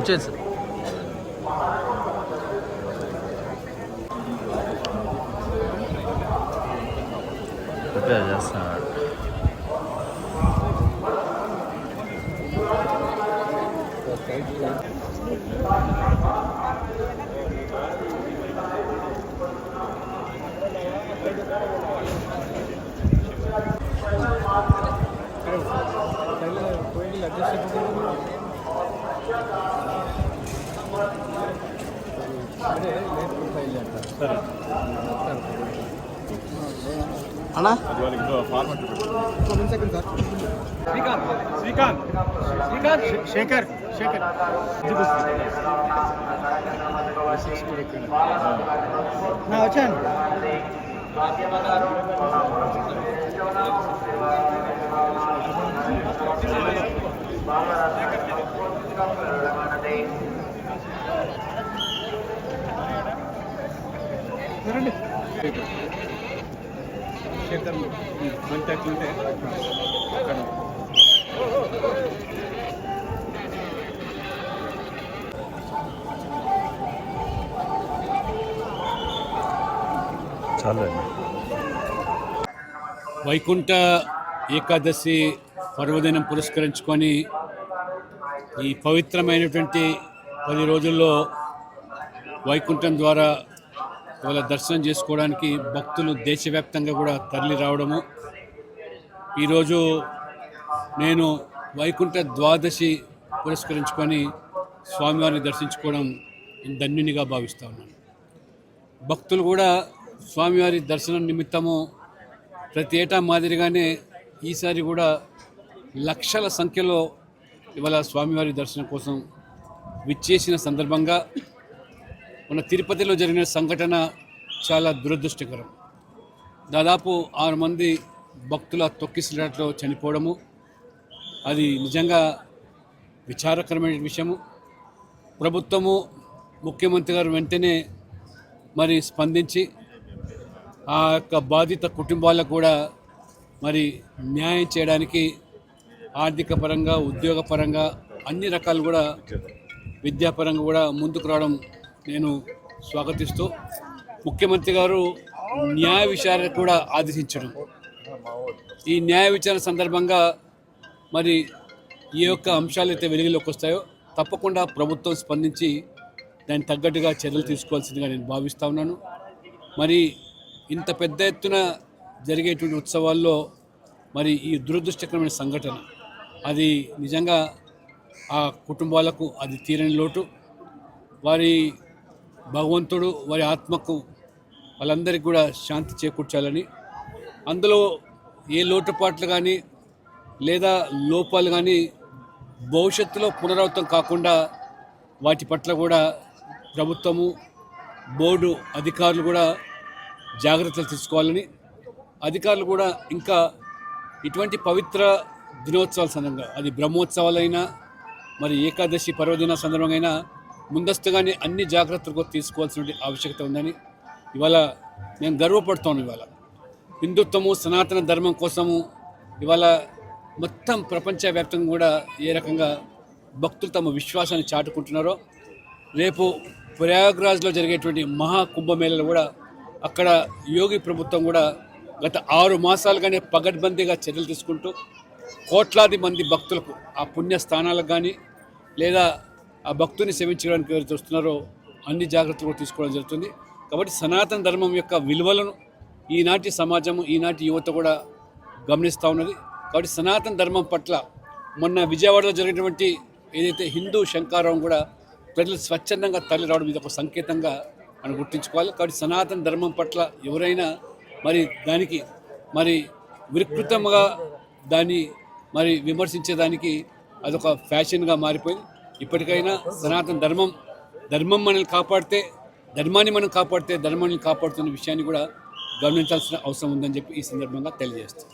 వచ్చేది sir. Prepare చేస్తున్నాడు. అన్నా శ్రీకాంత్ శేఖర్ వచ్చాను. శేఖర్ మంచి అట్లుంటే అక్కడ చాలా వైకుంఠ ఏకాదశి పర్వదినం పురస్కరించుకొని ఈ పవిత్రమైనటువంటి 10 రోజుల్లో వైకుంఠం ద్వారా వాళ్ళ దర్శనం చేసుకోవడానికి భక్తులు దేశవ్యాప్తంగా కూడా తరలి రావడము. ఈరోజు నేను వైకుంఠ ద్వాదశి పురస్కరించుకొని స్వామివారిని దర్శించుకోవడం ధన్యునిగా భావిస్తూ ఉన్నాను. భక్తులు కూడా స్వామివారి దర్శనం నిమిత్తము ప్రతి ఏటా మాదిరిగానే ఈసారి కూడా లక్షల సంఖ్యలో ఇవాళ స్వామివారి దర్శనం కోసం విచ్చేసిన సందర్భంగా మన తిరుపతిలో జరిగిన సంఘటన చాలా దురదృష్టకరం. దాదాపు 6 మంది భక్తుల తొక్కిసలాటలో చనిపోవడము అది నిజంగా విచారకరమైన విషయము. ప్రభుత్వము ముఖ్యమంత్రి గారు వెంటనే మరి స్పందించి ఆ యొక్క బాధిత కుటుంబాలకు కూడా మరి న్యాయం చేయడానికి ఆర్థిక పరంగా ఉద్యోగపరంగా అన్ని రకాలు కూడా విద్యాపరంగా కూడా ముందుకు రావడం నేను స్వాగతిస్తూ ముఖ్యమంత్రి గారు న్యాయ విచారణ కూడా ఆదేశించడం, ఈ న్యాయ విచారణ సందర్భంగా మరి ఏ యొక్క అంశాలు అయితే వెలుగులోకి వస్తాయో తప్పకుండా ప్రభుత్వం స్పందించి దానికి తగ్గట్టుగా చర్యలు తీసుకోవాల్సిందిగా నేను భావిస్తూ ఉన్నాను. మరి ఇంత పెద్ద ఎత్తున జరిగేటువంటి ఉత్సవాల్లో మరి ఈ దురదృష్టకరమైన సంఘటన అది నిజంగా ఆ కుటుంబాలకు అది తీరని లోటు. వారి భగవంతుడు వారి ఆత్మకు వాళ్ళందరికీ కూడా శాంతి చేకూర్చాలని, అందులో ఏ లోటుపాట్లు కానీ లేదా లోపాలు కానీ భవిష్యత్తులో పునరావృతం కాకుండా వాటి పట్ల కూడా ప్రభుత్వము బోర్డు అధికారులు కూడా జాగ్రత్తలు తీసుకోవాలని, అధికారులు కూడా ఇంకా ఇటువంటి పవిత్ర దినోత్సవాల సందర్భంగా అది బ్రహ్మోత్సవాలైనా మరి ఏకాదశి పర్వదిన సందర్భంగా అయినా ముందస్తుగానే అన్ని జాగ్రత్తలు తీసుకోవాల్సిన ఆవశ్యకత ఉందని ఇవాళ నేను గర్వపడుతాను. ఇవాళ హిందుత్వము సనాతన ధర్మం కోసము ఇవాళ మొత్తం ప్రపంచవ్యాప్తంగా కూడా ఏ రకంగా భక్తులు తమ విశ్వాసాన్ని చాటుకుంటున్నారో, రేపు ప్రయాగ్రాజ్లో జరిగేటువంటి మహాకుంభమేళలో కూడా అక్కడ యోగి ప్రభుత్వం కూడా గత 6 మాసాలుగానే పగడ్బందీగా చర్యలు తీసుకుంటూ కోట్లాది మంది భక్తులకు ఆ పుణ్య స్థానాలకు కానీ లేదా ఆ భక్తుని సేవించడానికి ఎవరైతే వస్తున్నారో అన్ని జాగ్రత్తలు తీసుకోవడం జరుగుతుంది. కాబట్టి సనాతన ధర్మం యొక్క విలువలను ఈనాటి సమాజము ఈనాటి యువత కూడా గమనిస్తూ ఉన్నది. కాబట్టి సనాతన ధర్మం పట్ల మొన్న విజయవాడలో జరిగినటువంటి ఏదైతే హిందూ శంకారావం కూడా ప్రజలు స్వచ్ఛందంగా తరలి రావడం ఇది ఒక సంకేతంగా మనం గుర్తించుకోవాలి. కాబట్టి సనాతన ధర్మం పట్ల ఎవరైనా మరి దానికి మరి వికృతంగా దాన్ని మరి విమర్శించేదానికి అదొక ఫ్యాషన్గా మారిపోయింది. ఇప్పటికైనా సనాతన ధర్మం మనల్ని కాపాడితే ధర్మాన్ని మనం కాపాడితే ధర్మాన్ని కాపాడుతున్న విషయాన్ని కూడా గమనించాల్సిన అవసరం ఉందని చెప్పి ఈ సందర్భంగా తెలియజేస్తాం.